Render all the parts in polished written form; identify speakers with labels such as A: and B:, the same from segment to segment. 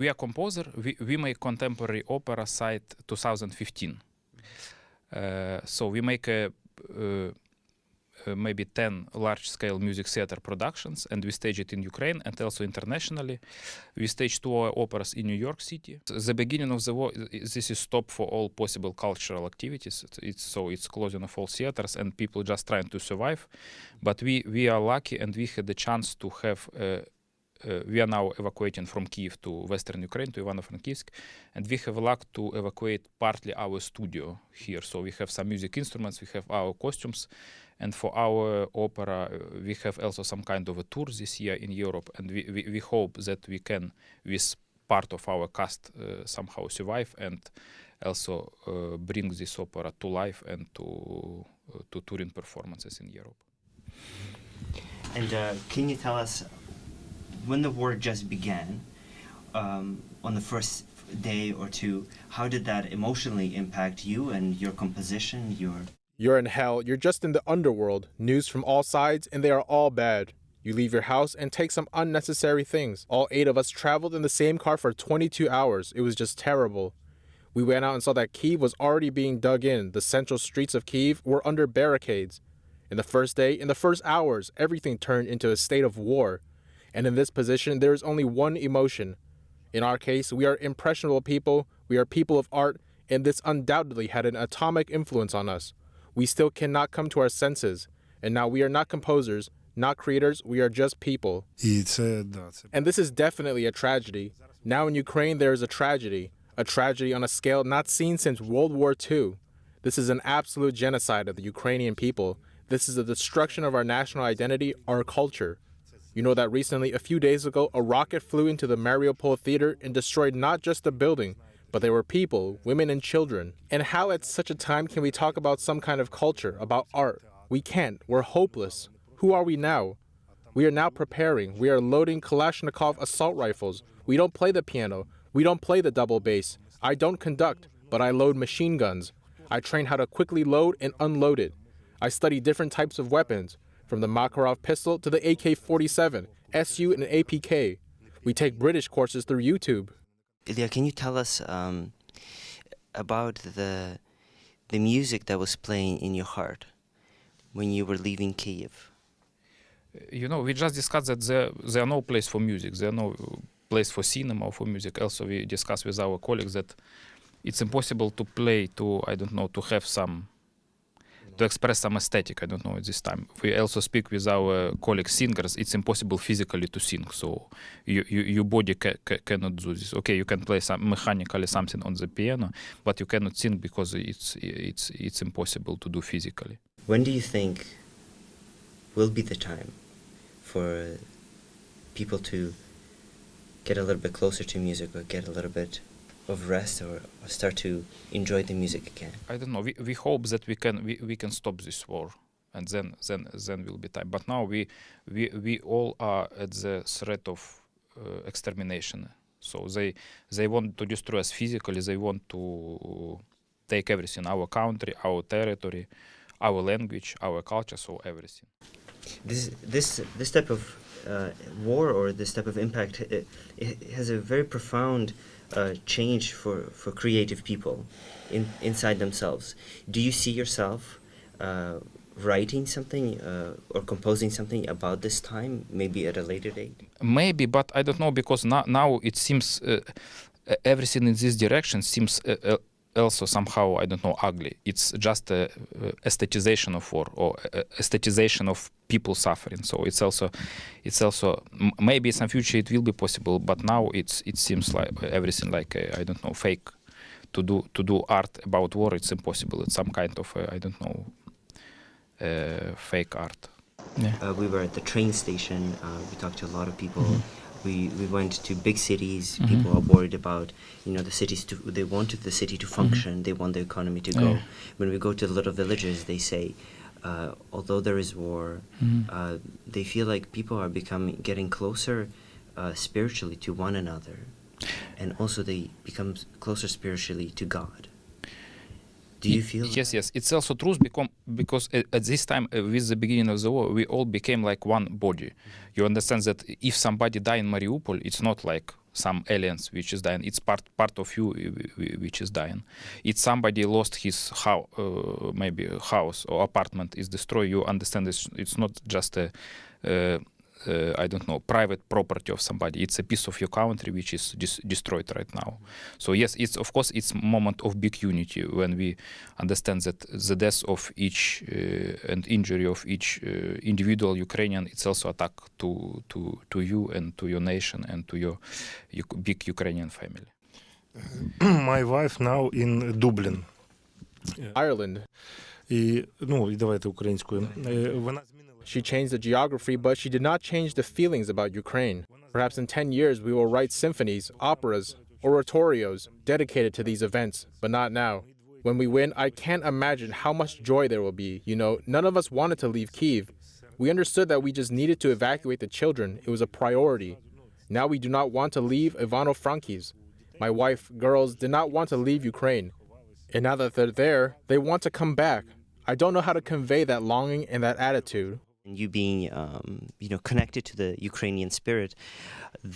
A: We are composer. We make contemporary opera site 2015. So we make maybe 10 large-scale music theater productions, and we stage it in Ukraine and also internationally. We stage 2 operas in New York City. The beginning of the war, this is stop for all possible cultural activities. It's closing of all theaters, and people just trying to survive. But we are lucky, and we had the chance to have. We are now evacuating from Kyiv to Western Ukraine, to Ivano-Frankivsk, and we have luck to evacuate partly our studio here. So we have some music instruments, we have our costumes, and for our opera, we have also some kind of a tour this year in Europe, and we hope that we can, with part of our cast, somehow survive and also bring this opera to life and to touring performances in Europe.
B: And can you tell us, when the war just began, on the first day or two, how did that emotionally impact you and your composition,
C: You're in hell, you're just in the underworld, news from all sides, and they are all bad. You leave your house and take some unnecessary things. All 8 of us traveled in the same car for 22 hours. It was just terrible. We went out and saw that Kyiv was already being dug in. The central streets of Kyiv were under barricades. In the first day, in the first hours, everything turned into a state of war. And in this position, there is only one emotion. In our case, we are impressionable people, we are people of art, and this undoubtedly had an atomic influence on us. We still cannot come to our senses, and now we are not composers, not creators, we are just people. And this is definitely a tragedy. Now in Ukraine, there is a tragedy on a scale not seen since World War II. This is an absolute genocide of the Ukrainian people. This is the destruction of our national identity, our culture. You know that recently, a few days ago, a rocket flew into the Mariupol theater and destroyed not just the building, but there were people, women and children. And how at such a time can we talk about some kind of culture, about art? We can't. We're hopeless. Who are we now? We are now preparing. We are loading Kalashnikov assault rifles. We don't play the piano. We don't play the double bass. I don't conduct, but I load machine guns. I train how to quickly load and unload it. I study different types of weapons, from the Makarov pistol to the AK-47, SU and APK. We take British courses through YouTube.
B: Illia, can you tell us about the music that was playing in your heart when you were leaving Kyiv?
A: You know, we just discussed that there are no place for music, there are no place for cinema or for music. Also, we discussed with our colleagues that it's impossible to play, to have some, to express some aesthetic, I don't know, at this time. We also speak with our colleague singers, it's impossible physically to sing, so your body cannot do this. Okay, you can play some mechanically something on the piano, but you cannot sing because it's impossible to do physically.
B: When do you think will be the time for people to get a little bit closer to music, or get a little bit of rest, or start to enjoy the music again?
A: I don't know. We hope that we can stop this war, and then will be time. But now we all are at the threat of extermination. So they want to destroy us physically. They want to take everything: our country, our territory, our language, our culture, so everything.
B: This type of war, or this type of impact, it has a very profound change for creative people inside themselves. Do you see yourself writing something or composing something about this time, maybe at a later date?
A: Maybe, but I don't know, because now it seems everything in this direction seems also somehow, I don't know, ugly. It's just a aestheticization of war, or aestheticization of people suffering. So it's also maybe in some future it will be possible, but now it seems like everything like I don't know, fake. To do art about war, it's impossible. It's some kind of I don't know, fake art. Yeah.
B: We were at the train station. We talked to a lot of people. Mm-hmm. We went to big cities.
A: Mm-hmm.
B: People are worried about, the cities. They wanted the city to function. Mm-hmm. They want the economy to go. When we go to the little villages, they say, although there is war, mm-hmm. They feel like people are getting closer spiritually to one another, and also they become closer spiritually to God. Do you feel?
A: Yes. It's also true because at this time, with the beginning of the war, we all became like one body. You understand that if somebody died in Mariupol, it's not like some aliens which is dying. It's part of you which is dying. It's somebody lost his house, maybe a house or apartment is destroyed. You understand it's not just a I don't know, private property of somebody. It's a piece of your country which is destroyed right now. So yes, it's of course it's moment of big unity when we understand that the death of each and injury of each individual Ukrainian, it's also attack to you and to your nation and to your big Ukrainian family.
D: My wife now in Dublin.
C: Ireland.
D: І давайте українською. Вона змінила.
C: She changed the geography, but she did not change the feelings about Ukraine. Perhaps in 10 years we will write symphonies, operas, oratorios dedicated to these events, but not now. When we win, I can't imagine how much joy there will be. You know, none of us wanted to leave Kyiv. We understood that we just needed to evacuate the children. It was a priority. Now we do not want to leave Ivano-Frankivsk. My wife, girls, did not want to leave Ukraine. And now that they're there, they want to come back. I don't know how to convey that longing and that attitude.
B: And you being, connected to the Ukrainian spirit,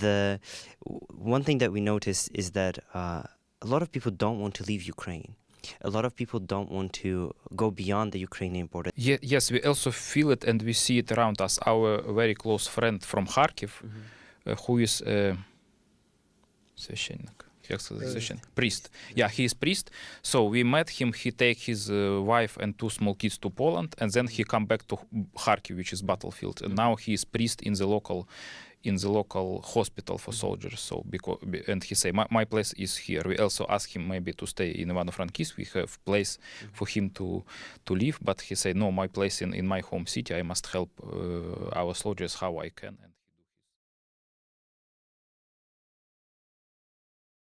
B: the one thing that we noticed is that a lot of people don't want to leave Ukraine. A lot of people don't want to go beyond the Ukrainian border.
A: Yes, we also feel it and we see it around us. Our very close friend from Kharkiv, who is священник. Priest. Yeah, he is priest. So we met him. He take his wife and 2 small kids to Poland, and then he come back to Kharkiv, which is battlefield. And now he is priest in the local hospital for soldiers. So and he say, my place is here. We also ask him maybe to stay in Ivano-Frankivsk. We have place for him to live, but he say, no, my place in my home city. I must help our soldiers how I can.